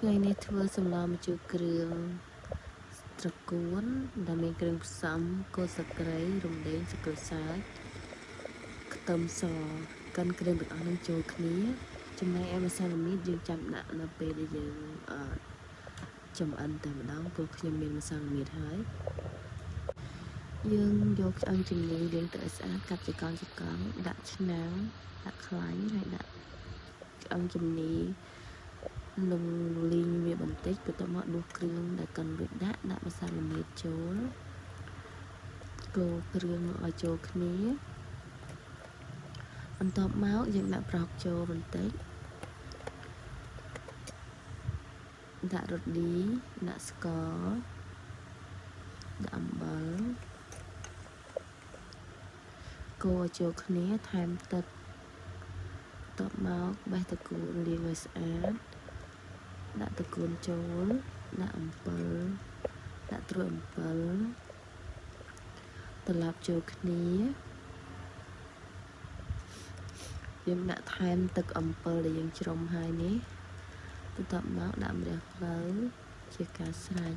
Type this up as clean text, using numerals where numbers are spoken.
ថ្ងៃនេះធ្វើសម្លម្ជូរគ្រឿងត្រកួនដែលមានគ្រឿងផ្សំគល់ស្លឹកគ្រៃរំដេងស្ករសើចខ្ទឹមសកិនគ្រឿងទាំងអស់នឹងចូលគ្នាចំណែកឯម្សៅមីតយើងចាំដាក់នៅពេលដែលយើងចម្អិនតែម្ដងព្រោះខ្ញុំមានម្សៅមីតហើយយើងយកឆ្អឹងជំនីលាងទឹកឲ្យស្អាតកាត់ជាកង់ដាក់ឆ្នាំងដាក់ខ្លាញ់ហើយដាក់ឆ្អឹងជំនីលំលីងវាបន្តិចបន្ទាប់មកដួសគ្រឿងដែលកិនរួចដាក់ម្សៅមីតចូលកូរគ្រឿងឲ្យចូលគ្នាបន្ទាប់មកយើងដាក់ប្រហុកចូលបន្តិចដាក់រ៉តឌីដាក់ស្ករដាក់អំបិលកូរឲ្យចូលគ្នាថែមទឹកបន្ទាប់មកបេះត្រកួនលាងឲ្យស្អាតដាក់ត្រកួនចូលដាក់អំបិលដាក់ត្រួយអំបិលត្រឡប់ចូលគ្នាយើងដាក់ថែមទឹកអំបិលដែលយើងច្រំហើយនេះបន្ទាប់មកដាក់ម្រះភ្លៅជាការស្រេច